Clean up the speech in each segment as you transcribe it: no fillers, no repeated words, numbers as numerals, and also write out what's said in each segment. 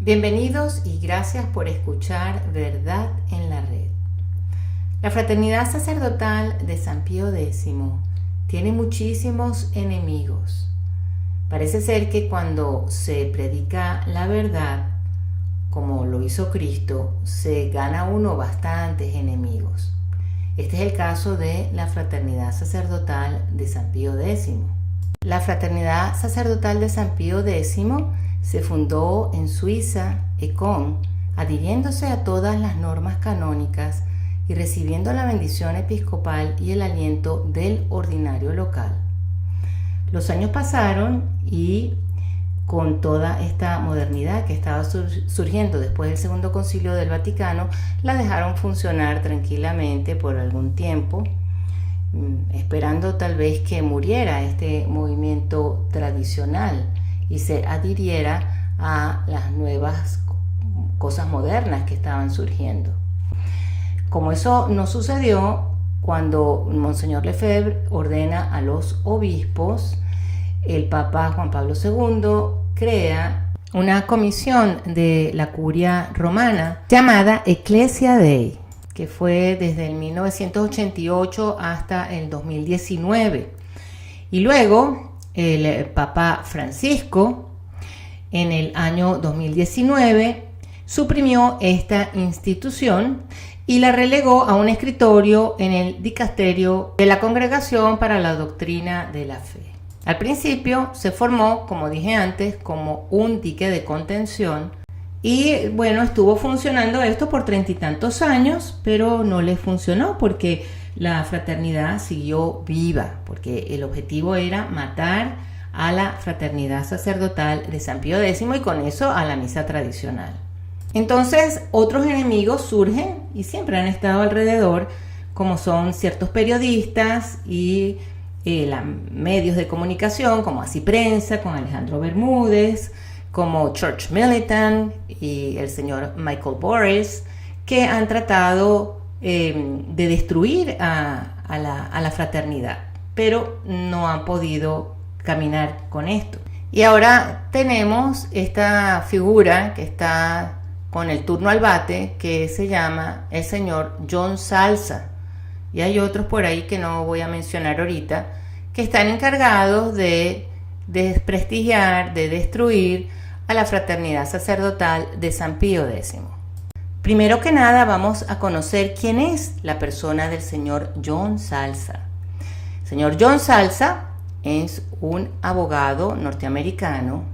Bienvenidos y gracias por escuchar Verdad en la Red. La Fraternidad Sacerdotal de San Pío X tiene muchísimos enemigos. Parece ser que cuando se predica la verdad, como lo hizo Cristo, se gana uno bastantes enemigos. Este es el caso de la Fraternidad Sacerdotal de San Pío X. La Fraternidad Sacerdotal de San Pío X se fundó en Suiza, Econ, adhiriéndose a todas las normas canónicas y recibiendo la bendición episcopal y el aliento del ordinario local. Los años pasaron y con toda esta modernidad que estaba surgiendo después del Segundo Concilio del Vaticano, la dejaron funcionar tranquilamente por algún tiempo, esperando tal vez que muriera este movimiento tradicional y se adhiriera a las nuevas cosas modernas que estaban surgiendo. Como eso no sucedió, cuando Monseñor Lefebvre ordena a los obispos, el Papa Juan Pablo II crea una comisión de la curia romana llamada Ecclesia Dei, que fue desde el 1988 hasta el 2019. Y luego el Papa Francisco, en el año 2019, suprimió esta institución y la relegó a un escritorio en el dicasterio de la Congregación para la Doctrina de la Fe. Al principio se formó, como dije antes, como un dique de contención y bueno, estuvo funcionando esto por 30 y tantos años, pero no le funcionó porque la fraternidad siguió viva, porque el objetivo era matar a la Fraternidad Sacerdotal de San Pío X y con eso a la misa tradicional. Entonces otros enemigos surgen y siempre han estado alrededor, como son ciertos periodistas y medios de comunicación como Así Prensa con Alejandro Bermúdez, como Church Militant y el señor Michael Boris, que han tratado de destruir a la fraternidad, pero no han podido caminar con esto. Y ahora tenemos esta figura que está con el turno al bate, que se llama el señor John Salsa, y hay otros por ahí que no voy a mencionar ahorita, que están encargados de desprestigiar, de destruir a la Fraternidad Sacerdotal de San Pío X. Primero que nada vamos a conocer quién es la persona del señor John Salsa. El señor John Salsa es un abogado norteamericano.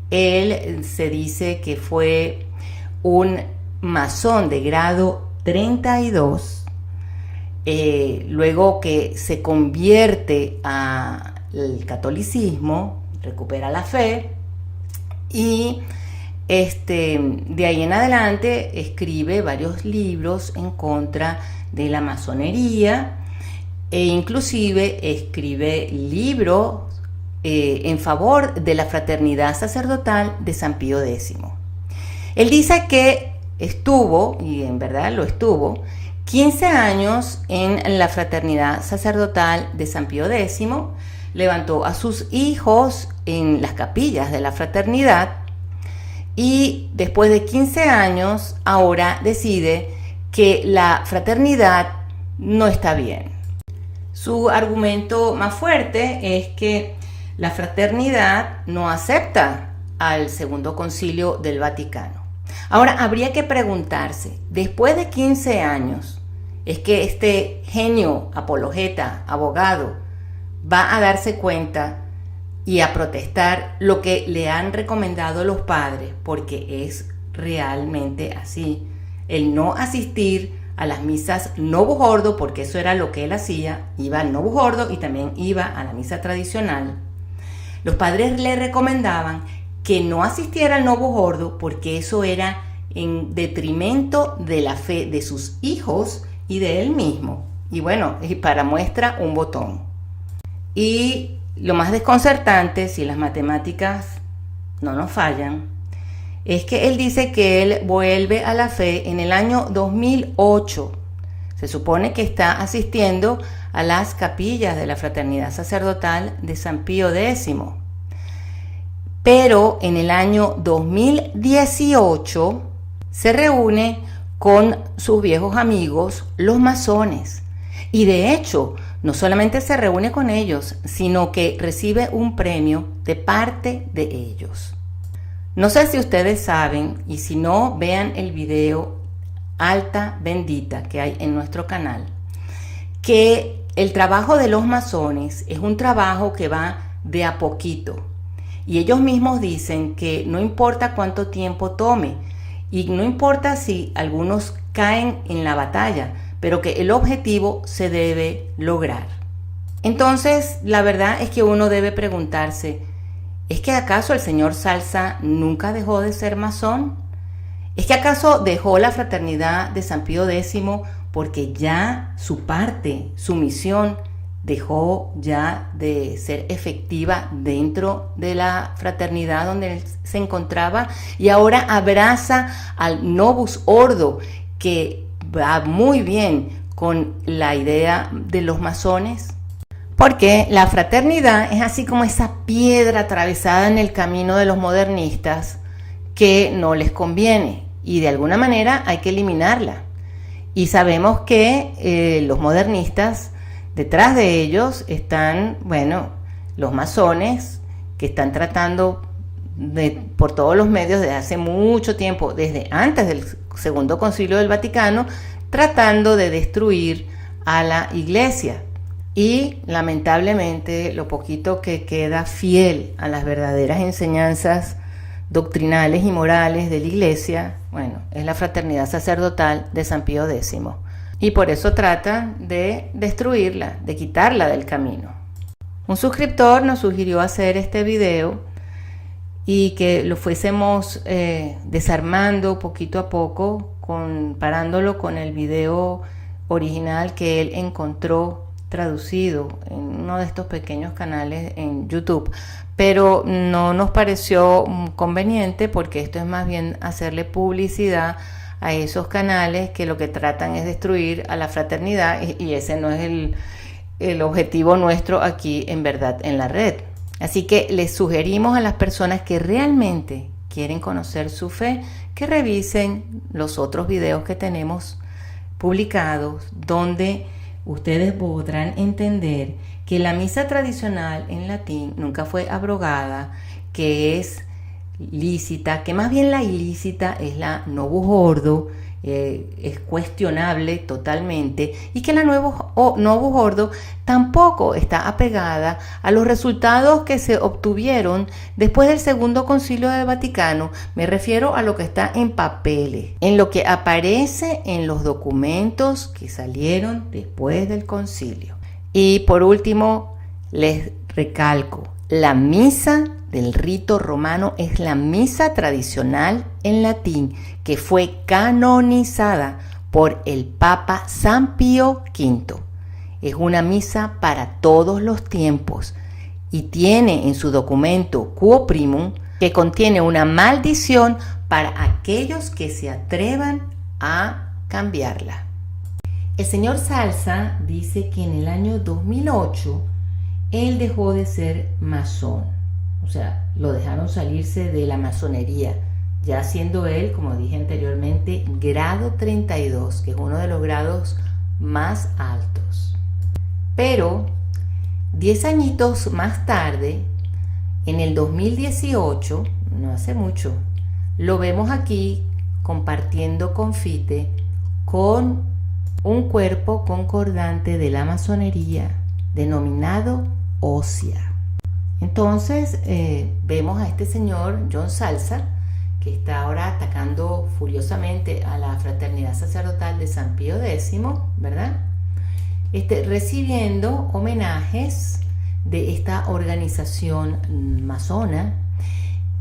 Él se dice que fue un masón de grado 32, luego que se convierte al catolicismo, recupera la fe y de ahí en adelante escribe varios libros en contra de la masonería e inclusive escribe libros en favor de la Fraternidad Sacerdotal de San Pío X. Él dice que estuvo, y en verdad lo estuvo, 15 años en la Fraternidad Sacerdotal de San Pío X, levantó a sus hijos en las capillas de la fraternidad y después de 15 años ahora decide que la fraternidad no está bien. Su argumento más fuerte es que la fraternidad no acepta al Segundo Concilio del Vaticano. Ahora, habría que preguntarse, después de 15 años, ¿es que este genio, apologeta, abogado, va a darse cuenta y a protestar lo que le han recomendado los padres? Porque es realmente así. El no asistir a las misas Novus Ordo, porque eso era lo que él hacía, iba al Novus Ordo y también iba a la misa tradicional. Los padres le recomendaban que no asistiera al Novus Ordo porque eso era en detrimento de la fe de sus hijos y de él mismo. Y bueno, y para muestra un botón. Y lo más desconcertante, si las matemáticas no nos fallan, es que él dice que él vuelve a la fe en el año 2008. Se supone que está asistiendo a las capillas de la Fraternidad Sacerdotal de San Pío X. pero en el año 2018 se reúne con sus viejos amigos, los masones. Y de hecho, no solamente se reúne con ellos, sino que recibe un premio de parte de ellos. No sé si ustedes saben, y si no, vean el video Alta Bendita que hay en nuestro canal, que el trabajo de los masones es un trabajo que va de a poquito. Y ellos mismos dicen que no importa cuánto tiempo tome, y no importa si algunos caen en la batalla, pero que el objetivo se debe lograr. Entonces, la verdad es que uno debe preguntarse, ¿es que acaso el señor Salsa nunca dejó de ser masón? ¿Es que acaso dejó la fraternidad de San Pío X porque ya su parte, su misión, dejó ya de ser efectiva dentro de la fraternidad donde él se encontraba y ahora abraza al Novus Ordo, que va muy bien con la idea de los masones? Porque la fraternidad es así como esa piedra atravesada en el camino de los modernistas que no les conviene y de alguna manera hay que eliminarla. Y sabemos que los modernistas, detrás de ellos están, los masones que están tratando por todos los medios desde hace mucho tiempo, desde antes del Segundo Concilio del Vaticano, tratando de destruir a la Iglesia. Y lamentablemente lo poquito que queda fiel a las verdaderas enseñanzas doctrinales y morales de la Iglesia, es la fraternidad sacerdotal de San Pío X. Y por eso tratan de destruirla, de quitarla del camino. Un suscriptor nos sugirió hacer este video y que lo fuésemos desarmando poquito a poco, comparándolo con el video original que él encontró traducido en uno de estos pequeños canales en YouTube, pero no nos pareció conveniente porque esto es más bien hacerle publicidad a esos canales que lo que tratan es destruir a la fraternidad y ese no es el objetivo nuestro aquí en Verdad en la Red. Así que les sugerimos a las personas que realmente quieren conocer su fe que revisen los otros videos que tenemos publicados donde ustedes podrán entender que la misa tradicional en latín nunca fue abrogada, que es lícita, que más bien la ilícita es la Novus Ordo, es cuestionable totalmente, y que la Novus Ordo tampoco está apegada a los resultados que se obtuvieron después del Segundo Concilio del Vaticano. Me refiero a lo que está en papeles, en lo que aparece en los documentos que salieron después del concilio. Y por último, les recalco, la misa del rito romano es la misa tradicional en latín que fue canonizada por el Papa San Pío V. Es una misa para todos los tiempos y tiene en su documento Quo Primum que contiene una maldición para aquellos que se atrevan a cambiarla. El señor Salsa dice que en el año 2008 él dejó de ser masón. O sea, lo dejaron salirse de la masonería, ya siendo él, como dije anteriormente, grado 32, que es uno de los grados más altos. Pero 10 añitos más tarde, en el 2018, no hace mucho, lo vemos aquí compartiendo confite con un cuerpo concordante de la masonería, denominado Ósea. Entonces vemos a este señor John Salsa, que está ahora atacando furiosamente a la fraternidad sacerdotal de San Pío X, ¿verdad? Recibiendo homenajes de esta organización masona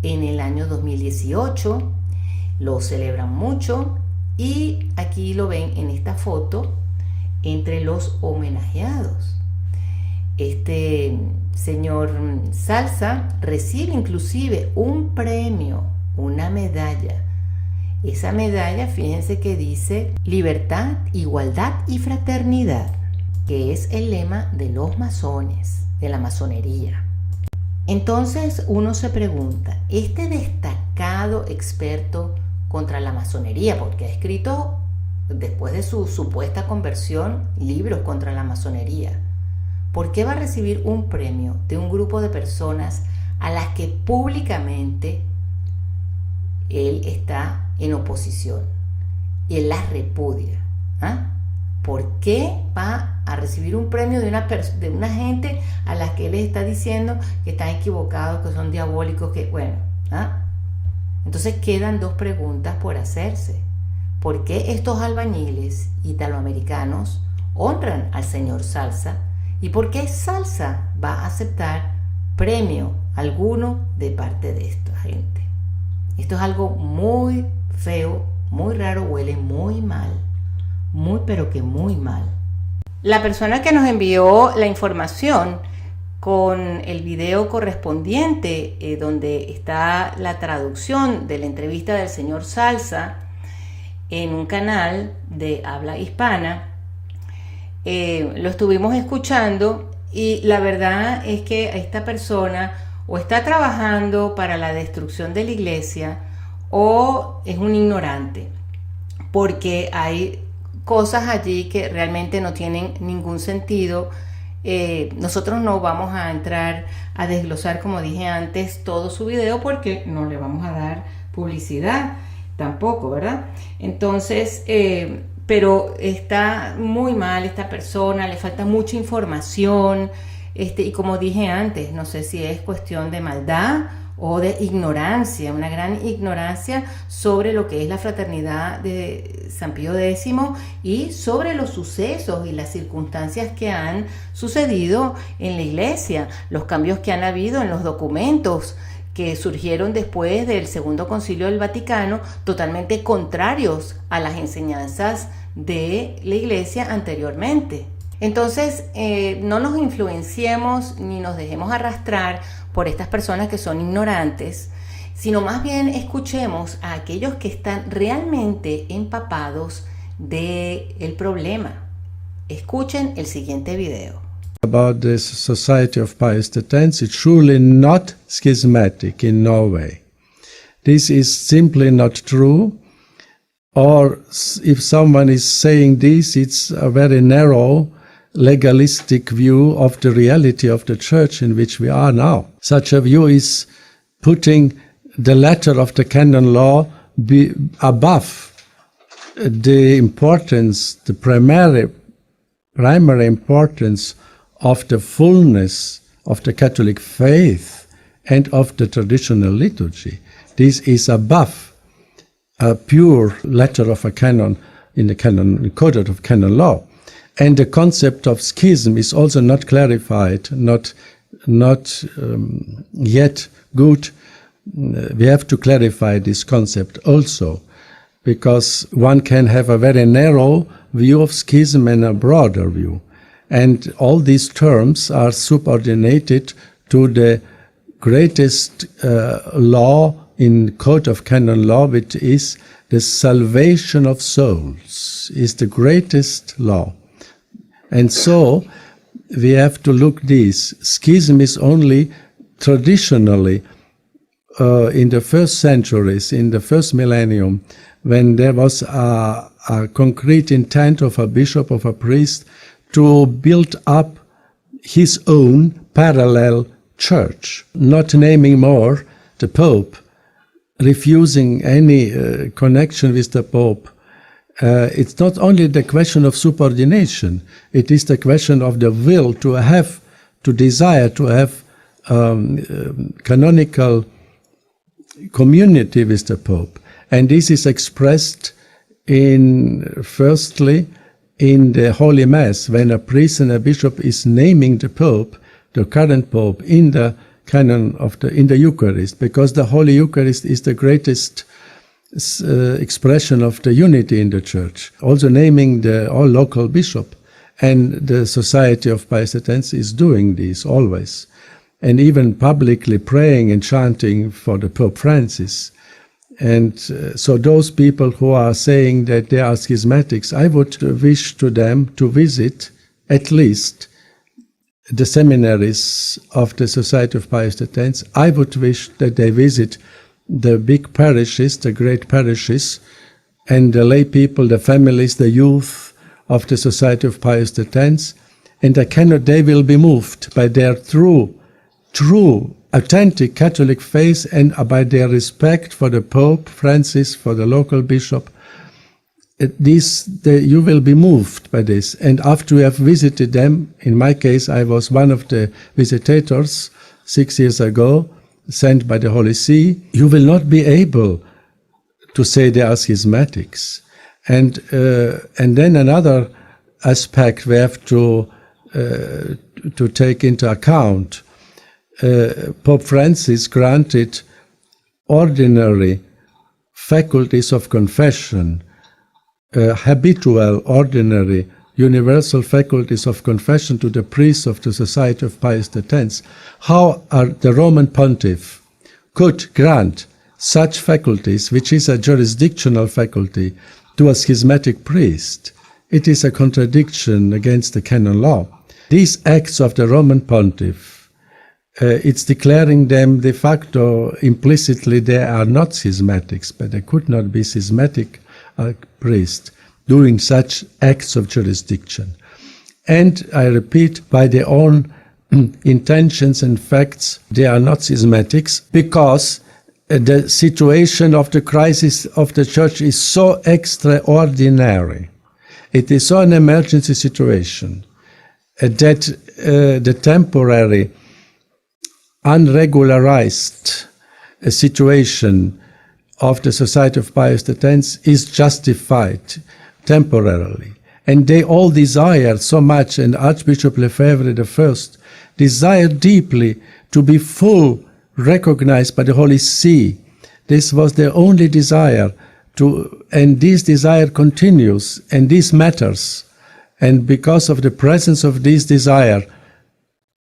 en el año 2018. Lo celebran mucho y aquí lo ven en esta foto entre los homenajeados. Este señor Salsa recibe inclusive un premio, una medalla. Esa medalla, fíjense que dice libertad, igualdad y fraternidad, que es el lema de los masones, de la masonería. Entonces uno se pregunta, este destacado experto contra la masonería, porque ha escrito, después de su supuesta conversión, libros contra la masonería, ¿por qué va a recibir un premio de un grupo de personas a las que públicamente él está en oposición y él las repudia? ¿Ah? ¿Por qué va a recibir un premio de una gente a la que él está diciendo que están equivocados, que son diabólicos, que bueno? ¿Ah? Entonces quedan dos preguntas por hacerse. ¿Por qué estos albañiles italoamericanos honran al señor Salsa? ¿Y por qué Salsa va a aceptar premio alguno de parte de esta gente? Esto es algo muy feo, muy raro, huele muy mal. Muy, pero que muy mal. La persona que nos envió la información con el video correspondiente, donde está la traducción de la entrevista del señor Salsa en un canal de habla hispana, lo estuvimos escuchando y la verdad es que esta persona o está trabajando para la destrucción de la iglesia o es un ignorante, porque hay cosas allí que realmente no tienen ningún sentido. Nosotros no vamos a entrar a desglosar, como dije antes, todo su video porque no le vamos a dar publicidad tampoco, ¿verdad? Entonces, pero está muy mal esta persona, le falta mucha información, y como dije antes, no sé si es cuestión de maldad o de ignorancia, una gran ignorancia sobre lo que es la fraternidad de San Pío X y sobre los sucesos y las circunstancias que han sucedido en la iglesia, los cambios que han habido en los documentos que surgieron después del Segundo Concilio del Vaticano, totalmente contrarios a las enseñanzas de la iglesia anteriormente. Entonces, no nos influenciemos ni nos dejemos arrastrar por estas personas que son ignorantes, sino más bien escuchemos a aquellos que están realmente empapados del problema. Escuchen el siguiente video. About the Society of Pius X, it's surely not schismatic in Norway. This is simply not true. Or if someone is saying this, it's a very narrow legalistic view of the reality of the church in which we are now. Such a view is putting the letter of the canon law above the importance, the primary importance of the fullness of the Catholic faith and of the traditional liturgy. This is above a pure letter of a canon in the code of canon law. And the concept of schism is also not clarified, not yet good. We have to clarify this concept also, because one can have a very narrow view of schism and a broader view. And all these terms are subordinated to the greatest law in Code of Canon Law, which is the salvation of souls, is the greatest law. And so we have to look this. Schism is only traditionally in the first centuries, in the first millennium, when there was a concrete intent of a bishop, of a priest, to build up his own parallel church, not naming more the Pope, refusing any connection with the Pope. It's not only the question of subordination, it is the question of the will to desire to have canonical community with the Pope. And this is expressed firstly in the Holy Mass, when a priest and a bishop is naming the Pope, the current Pope, in the canon in the Eucharist, because the Holy Eucharist is the greatest expression of the unity in the Church. Also naming the all local bishop, and the Society of Pius X is doing this always, and even publicly praying and chanting for the Pope Francis. And so those people who are saying that they are schismatics, I would wish to them to visit at least the seminaries of the Society of Pius X, I would wish that they visit the big parishes, the great parishes, and the lay people, the families, the youth of the Society of Pius X, and they will be moved by their true, authentic Catholic faith and by their respect for the Pope Francis, for the local bishop. You will be moved by this. And after you have visited them, in my case, I was one of the visitators 6 years ago, sent by the Holy See, you will not be able to say they are schismatics. And then another aspect we have to take into account. Pope Francis granted ordinary faculties of confession, habitual, ordinary, universal faculties of confession to the priests of the Society of Pius X. How the Roman Pontiff could grant such faculties, which is a jurisdictional faculty, to a schismatic priest? It is a contradiction against the canon law. These acts of the Roman Pontiff, it's declaring them de facto, implicitly, they are not schismatics, but they could not be schismatic priests doing such acts of jurisdiction. And I repeat, by their own intentions and facts, they are not schismatics, because the situation of the crisis of the Church is so extraordinary. It is so an emergency situation that the temporary, unregularized situation of the Society of Pius X is justified temporarily. And they all desire so much, and Archbishop Lefebvre I desired deeply to be full recognized by the Holy See. This was their only desire, and this desire continues, and this matters. And because of the presence of this desire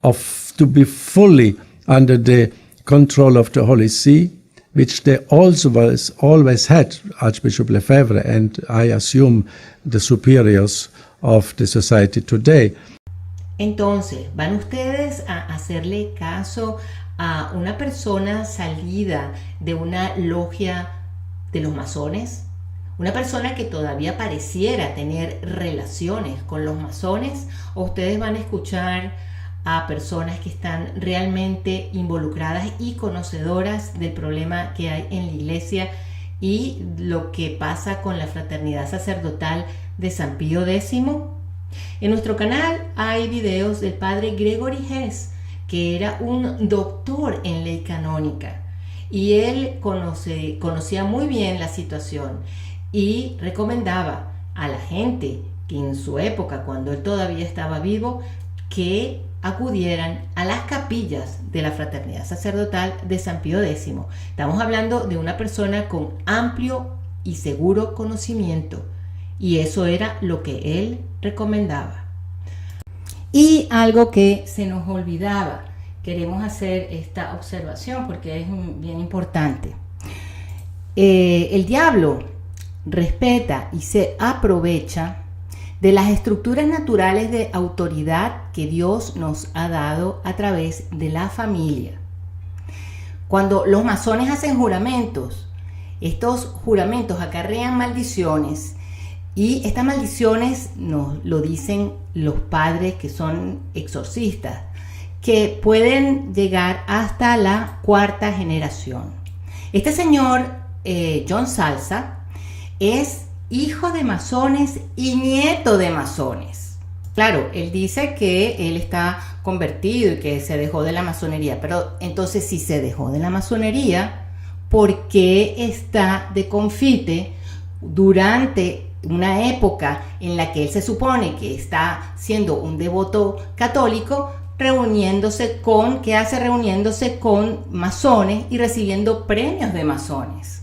to be fully under the control of the Holy See, which they always had, Archbishop Lefebvre, and I assume the superiors of the society today. Entonces, ¿van ustedes a hacerle caso a una persona salida de una logia de los masones? ¿Una persona que todavía pareciera tener relaciones con los masones? ¿O ustedes van a escuchar a personas que están realmente involucradas y conocedoras del problema que hay en la iglesia y lo que pasa con la fraternidad sacerdotal de San Pío X? En nuestro canal hay videos del padre Gregory Hess, que era un doctor en ley canónica, y él conocía muy bien la situación y recomendaba a la gente que en su época, cuando él todavía estaba vivo, que acudieran a las capillas de la fraternidad sacerdotal de San Pío X. Estamos hablando de una persona con amplio y seguro conocimiento, y eso era lo que él recomendaba. Y algo que se nos olvidaba, queremos hacer esta observación porque es bien importante. El diablo respeta y se aprovecha de las estructuras naturales de autoridad que Dios nos ha dado a través de la familia. Cuando los masones hacen juramentos, estos juramentos acarrean maldiciones, y estas maldiciones nos lo dicen los padres que son exorcistas, que pueden llegar hasta la 4ª generación. Este señor, John Salza, es hijo de masones y nieto de masones. Claro, él dice que él está convertido y que se dejó de la masonería, pero entonces, si se dejó de la masonería, ¿por qué está de confite durante una época en la que él se supone que está siendo un devoto católico, reuniéndose con masones y recibiendo premios de masones?